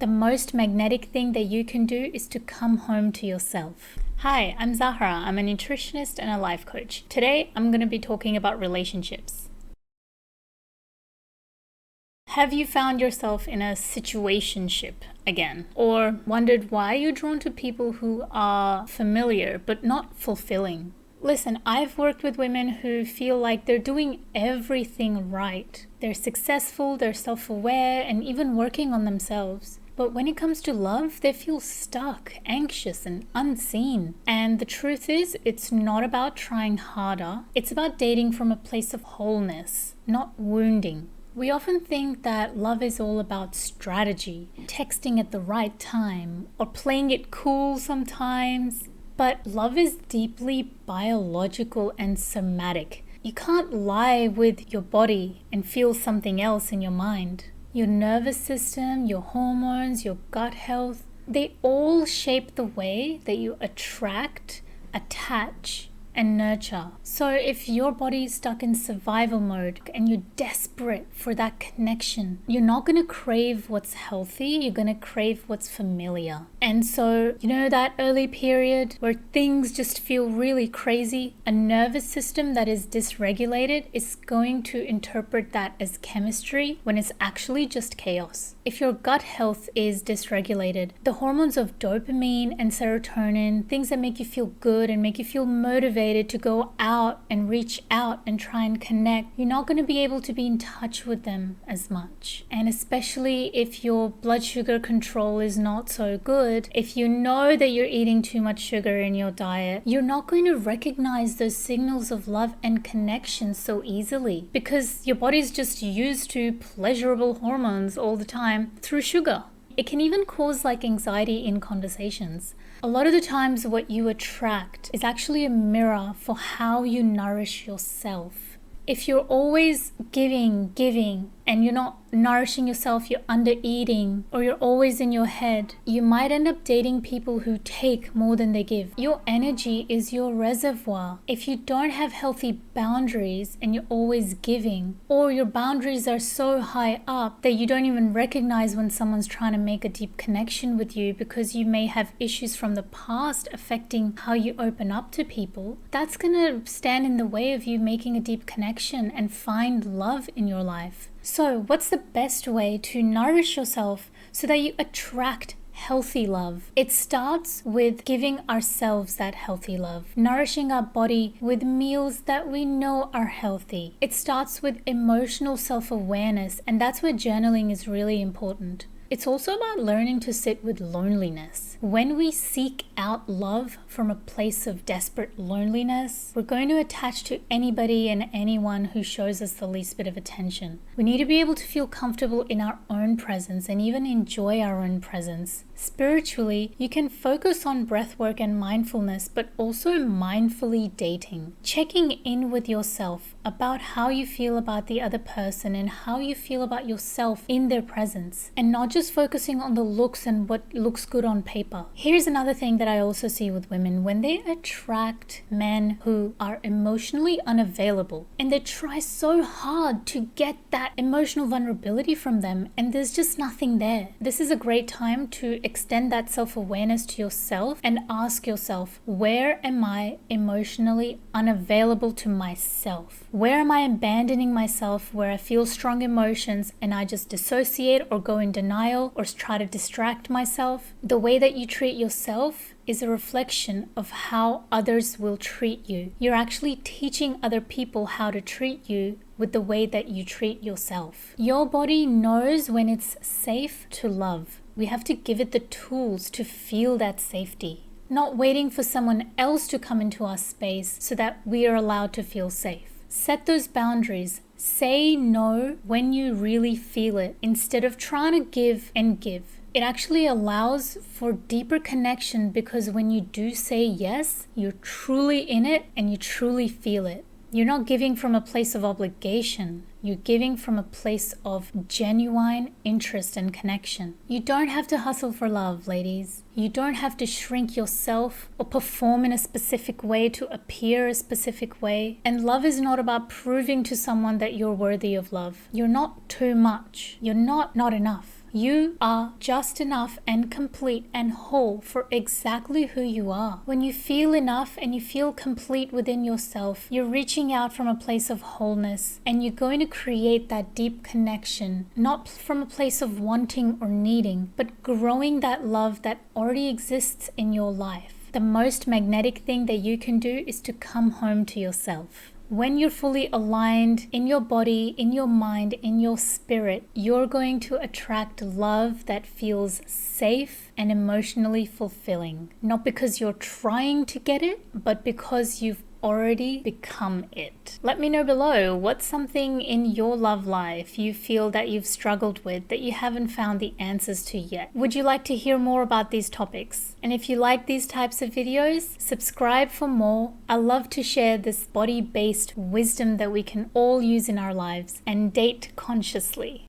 The most magnetic thing that you can do is to come home to yourself. Hi, I'm Zahra. I'm a nutritionist and a life coach. Today, I'm going to be talking about relationships. Have you found yourself in a situationship again? Or wondered why you're drawn to people who are familiar but not fulfilling? Listen, I've worked with women who feel like they're doing everything right. They're successful, they're self-aware, and even working on themselves. But when it comes to love, they feel stuck, anxious, and unseen. And the truth is, it's not about trying harder. It's about dating from a place of wholeness, not wounding. We often think that love is all about strategy, texting at the right time, or playing it cool sometimes. But love is deeply biological and somatic. You can't lie with your body and feel something else in your mind. Your nervous system, your hormones, your gut health, they all shape the way that you attract, attach, and nurture. So if your body is stuck in survival mode and you're desperate for that connection, you're not going to crave what's healthy, you're going to crave what's familiar. And so, that early period where things just feel really crazy, a nervous system that is dysregulated is going to interpret that as chemistry when it's actually just chaos. If your gut health is dysregulated, the hormones of dopamine and serotonin, things that make you feel good and make you feel motivated to go out and reach out and try and connect, you're not going to be able to be in touch with them as much. And especially if your blood sugar control is not so good, if you know that you're eating too much sugar in your diet, you're not going to recognize those signals of love and connection so easily because your body's just used to pleasurable hormones all the time through sugar. It can even cause anxiety in conversations. A lot of the times what you attract is actually a mirror for how you nourish yourself. If you're always giving, and you're not nourishing yourself, you're under eating, or you're always in your head, you might end up dating people who take more than they give. Your energy is your reservoir. If you don't have healthy boundaries and you're always giving, or your boundaries are so high up that you don't even recognize when someone's trying to make a deep connection with you because you may have issues from the past affecting how you open up to people, that's gonna stand in the way of you making a deep connection and find love in your life. So what's the best way to nourish yourself so that you attract healthy love? It starts with giving ourselves that healthy love, nourishing our body with meals that we know are healthy. It starts with emotional self-awareness, and that's where journaling is really important. It's also about learning to sit with loneliness. When we seek out love from a place of desperate loneliness, we're going to attach to anybody and anyone who shows us the least bit of attention. We need to be able to feel comfortable in our own presence and even enjoy our own presence. Spiritually, you can focus on breathwork and mindfulness, but also mindfully dating. Checking in with yourself about how you feel about the other person and how you feel about yourself in their presence, and not just focusing on the looks and what looks good on paper. Here's another thing that I also see with women. When they attract men who are emotionally unavailable and they try so hard to get that emotional vulnerability from them and there's just nothing there, this is a great time to extend that self-awareness to yourself and ask yourself, where am I emotionally unavailable to myself? Where am I abandoning myself, where I feel strong emotions and I just dissociate or go in denial or try to distract myself? The way that you treat yourself is a reflection of how others will treat you. You're actually teaching other people how to treat you with the way that you treat yourself. Your body knows when it's safe to love. We have to give it the tools to feel that safety, not waiting for someone else to come into our space so that we are allowed to feel safe. Set those boundaries. Say no when you really feel it instead of trying to give and give. It actually allows for deeper connection because when you do say yes, you're truly in it and you truly feel it. You're not giving from a place of obligation. You're giving from a place of genuine interest and connection. You don't have to hustle for love, ladies. You don't have to shrink yourself or perform in a specific way to appear a specific way. And love is not about proving to someone that you're worthy of love. You're not too much. You're not enough. You are just enough and complete and whole for exactly who you are. When you feel enough and you feel complete within yourself, you're reaching out from a place of wholeness, and you're going to create that deep connection, not from a place of wanting or needing, but growing that love that already exists in your life. The most magnetic thing that you can do is to come home to yourself. When you're fully aligned in your body, in your mind, in your spirit, you're going to attract love that feels safe and emotionally fulfilling. Not because you're trying to get it, but because you've already become it. Let me know below, what's something in your love life you feel that you've struggled with that you haven't found the answers to yet? Would you like to hear more about these topics? And if you like these types of videos, subscribe for more. I love to share this body-based wisdom that we can all use in our lives and date consciously.